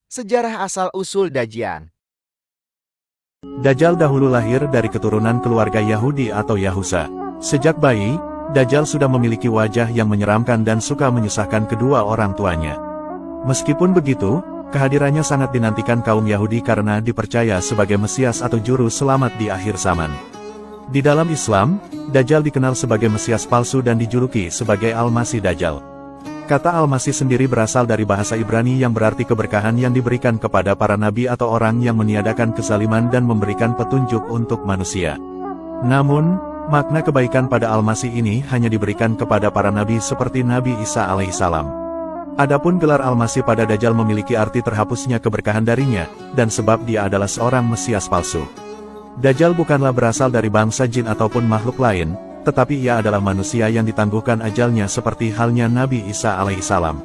Sejarah asal-usul Dajjal. Dajjal dahulu lahir dari keturunan keluarga Yahudi atau Yahusa. Sejak bayi, Dajjal sudah memiliki wajah yang menyeramkan dan suka menyusahkan kedua orang tuanya. Meskipun begitu, kehadirannya sangat dinantikan kaum Yahudi karena dipercaya sebagai Mesias atau juru selamat di akhir zaman. Di dalam Islam, Dajjal dikenal sebagai Mesias palsu dan dijuluki sebagai Al-Masih Dajjal. Kata Al-Masih sendiri berasal dari bahasa Ibrani yang berarti keberkahan yang diberikan kepada para nabi atau orang yang meniadakan kezaliman dan memberikan petunjuk untuk manusia. Namun, makna kebaikan pada Al-Masih ini hanya diberikan kepada para nabi seperti Nabi Isa alaihissalam. Adapun gelar Al-Masih pada Dajjal memiliki arti terhapusnya keberkahan darinya, dan sebab dia adalah seorang Mesias palsu. Dajjal bukanlah berasal dari bangsa jin ataupun makhluk lain, tetapi ia adalah manusia yang ditangguhkan ajalnya seperti halnya Nabi Isa alaihissalam.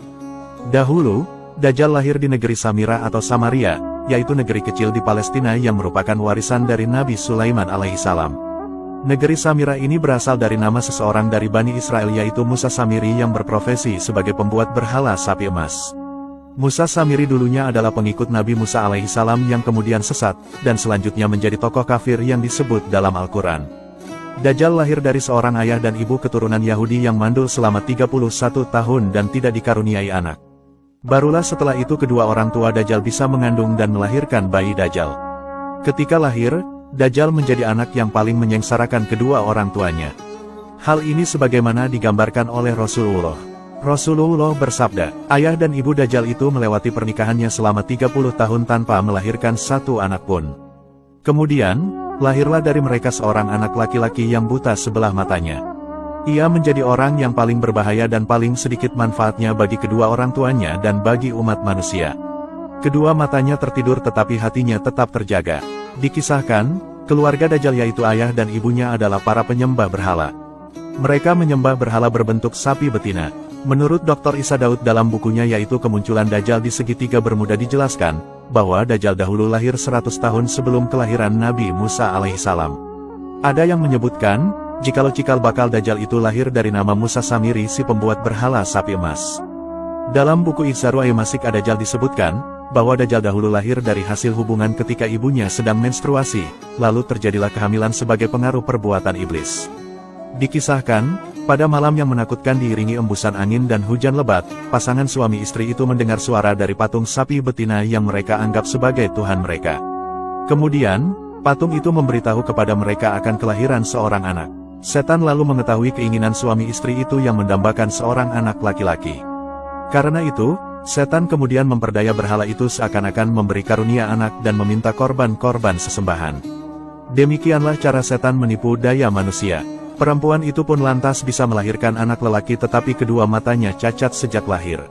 Dahulu, Dajjal lahir di negeri Samirah atau Samaria, yaitu negeri kecil di Palestina yang merupakan warisan dari Nabi Sulaiman alaihissalam. Negeri Samirah ini berasal dari nama seseorang dari Bani Israel yaitu Musa Samiri yang berprofesi sebagai pembuat berhala sapi emas. Musa Samiri dulunya adalah pengikut Nabi Musa alaihissalam yang kemudian sesat, dan selanjutnya menjadi tokoh kafir yang disebut dalam Al-Quran. Dajjal lahir dari seorang ayah dan ibu keturunan Yahudi yang mandul selama 31 tahun dan tidak dikaruniai anak. Barulah setelah itu kedua orang tua Dajjal bisa mengandung dan melahirkan bayi Dajjal. Ketika lahir, Dajjal menjadi anak yang paling menyengsarakan kedua orang tuanya. Hal ini sebagaimana digambarkan oleh Rasulullah. Rasulullah bersabda, ayah dan ibu Dajjal itu melewati pernikahannya selama 30 tahun tanpa melahirkan satu anak pun. Kemudian, lahirlah dari mereka seorang anak laki-laki yang buta sebelah matanya. Ia menjadi orang yang paling berbahaya dan paling sedikit manfaatnya bagi kedua orang tuanya dan bagi umat manusia. Kedua matanya tertidur tetapi hatinya tetap terjaga. Dikisahkan, keluarga Dajjal yaitu ayah dan ibunya adalah para penyembah berhala. Mereka menyembah berhala berbentuk sapi betina. Menurut Dr. Isa Daud dalam bukunya yaitu Kemunculan Dajjal di Segitiga Bermuda dijelaskan, bahwa Dajjal dahulu lahir 100 tahun sebelum kelahiran Nabi Musa alaihissalam. Ada yang menyebutkan, jikalau cikal bakal Dajjal itu lahir dari nama Musa Samiri si pembuat berhala sapi emas. Dalam buku Ihsaru Aymasik Ad-Dajjal disebutkan, bahwa Dajjal dahulu lahir dari hasil hubungan ketika ibunya sedang menstruasi, lalu terjadilah kehamilan sebagai pengaruh perbuatan iblis. Dikisahkan, pada malam yang menakutkan diiringi embusan angin dan hujan lebat, pasangan suami istri itu mendengar suara dari patung sapi betina yang mereka anggap sebagai Tuhan mereka. Kemudian, patung itu memberitahu kepada mereka akan kelahiran seorang anak. Setan lalu mengetahui keinginan suami istri itu yang mendambakan seorang anak laki-laki. Karena itu, setan kemudian memperdaya berhala itu seakan-akan memberi karunia anak dan meminta korban-korban sesembahan. Demikianlah cara setan menipu daya manusia. Perempuan itu pun lantas bisa melahirkan anak lelaki tetapi kedua matanya cacat sejak lahir.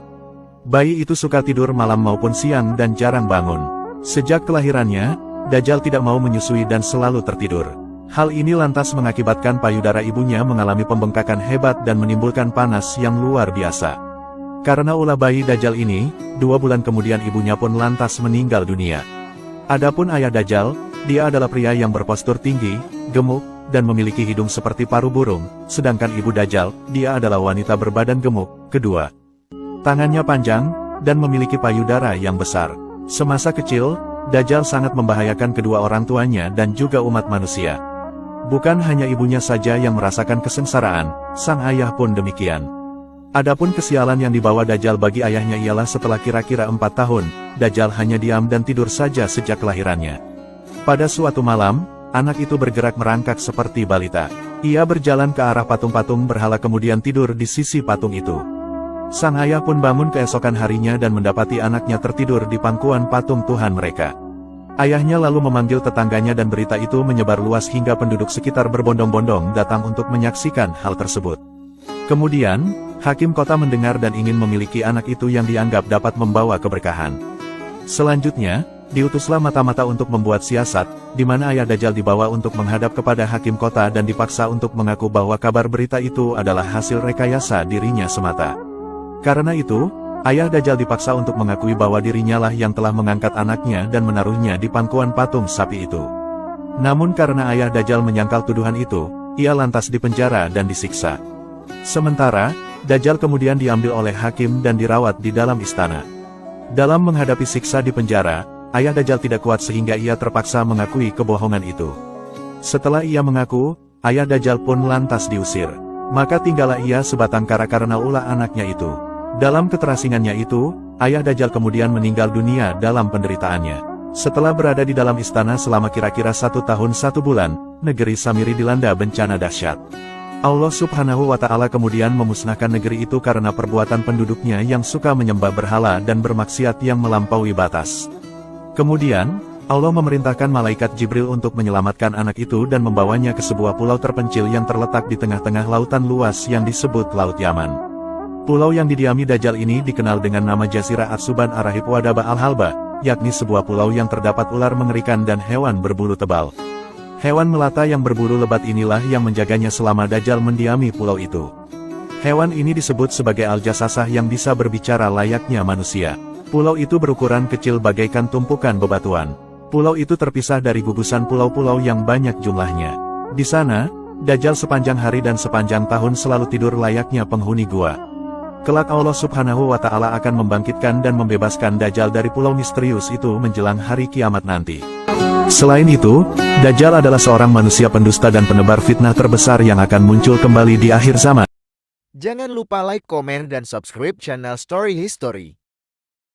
Bayi itu suka tidur malam maupun siang dan jarang bangun. Sejak kelahirannya, Dajjal tidak mau menyusui dan selalu tertidur. Hal ini lantas mengakibatkan payudara ibunya mengalami pembengkakan hebat dan menimbulkan panas yang luar biasa. Karena ulah bayi Dajjal ini, 2 bulan kemudian ibunya pun lantas meninggal dunia. Adapun ayah Dajjal, dia adalah pria yang berpostur tinggi, gemuk, dan memiliki hidung seperti paruh burung, sedangkan ibu Dajjal, dia adalah wanita berbadan gemuk, kedua tangannya panjang, dan memiliki payudara yang besar. Semasa kecil, Dajjal sangat membahayakan kedua orang tuanya dan juga umat manusia. Bukan hanya ibunya saja yang merasakan kesengsaraan, sang ayah pun demikian. Adapun kesialan yang dibawa Dajjal bagi ayahnya ialah setelah kira-kira 4 tahun, Dajjal hanya diam dan tidur saja sejak kelahirannya. Pada suatu malam, anak itu bergerak merangkak seperti balita. Ia berjalan ke arah patung-patung berhala kemudian tidur di sisi patung itu. Sang ayah pun bangun keesokan harinya dan mendapati anaknya tertidur di pangkuan patung Tuhan mereka. Ayahnya lalu memanggil tetangganya dan berita itu menyebar luas hingga penduduk sekitar berbondong-bondong datang untuk menyaksikan hal tersebut. Kemudian, hakim kota mendengar dan ingin memiliki anak itu yang dianggap dapat membawa keberkahan. Selanjutnya, diutuslah mata-mata untuk membuat siasat, di mana ayah Dajjal dibawa untuk menghadap kepada hakim kota dan dipaksa untuk mengaku bahwa kabar berita itu adalah hasil rekayasa dirinya semata. Karena itu, ayah Dajjal dipaksa untuk mengakui bahwa dirinya lah yang telah mengangkat anaknya dan menaruhnya di pangkuan patung sapi itu. Namun karena ayah Dajjal menyangkal tuduhan itu, ia lantas dipenjara dan disiksa. Sementara, Dajjal kemudian diambil oleh hakim dan dirawat di dalam istana. Dalam menghadapi siksa di penjara, ayah Dajjal tidak kuat sehingga ia terpaksa mengakui kebohongan itu. Setelah ia mengaku, ayah Dajjal pun lantas diusir. Maka tinggallah ia sebatang kara karena ulah anaknya itu. Dalam keterasingannya itu, ayah Dajjal kemudian meninggal dunia dalam penderitaannya. Setelah berada di dalam istana selama kira-kira 1 tahun 1 bulan, negeri Samiri dilanda bencana dahsyat. Allah Subhanahu wa Ta'ala kemudian memusnahkan negeri itu karena perbuatan penduduknya yang suka menyembah berhala dan bermaksiat yang melampaui batas. Kemudian, Allah memerintahkan malaikat Jibril untuk menyelamatkan anak itu dan membawanya ke sebuah pulau terpencil yang terletak di tengah-tengah lautan luas yang disebut Laut Yaman. Pulau yang didiami Dajjal ini dikenal dengan nama Jazirah As-Suban Ar-Rahib Wadaba Al-Halba, yakni sebuah pulau yang terdapat ular mengerikan dan hewan berbulu tebal. Hewan melata yang berbulu lebat inilah yang menjaganya selama Dajjal mendiami pulau itu. Hewan ini disebut sebagai Al-Jasasah yang bisa berbicara layaknya manusia. Pulau itu berukuran kecil bagaikan tumpukan bebatuan. Pulau itu terpisah dari gugusan pulau-pulau yang banyak jumlahnya. Di sana, Dajjal sepanjang hari dan sepanjang tahun selalu tidur layaknya penghuni gua. Kelak Allah Subhanahu wa Ta'ala akan membangkitkan dan membebaskan Dajjal dari pulau misterius itu menjelang hari kiamat nanti. Selain itu, Dajjal adalah seorang manusia pendusta dan penebar fitnah terbesar yang akan muncul kembali di akhir zaman. Jangan lupa like, komen, dan subscribe channel Story History.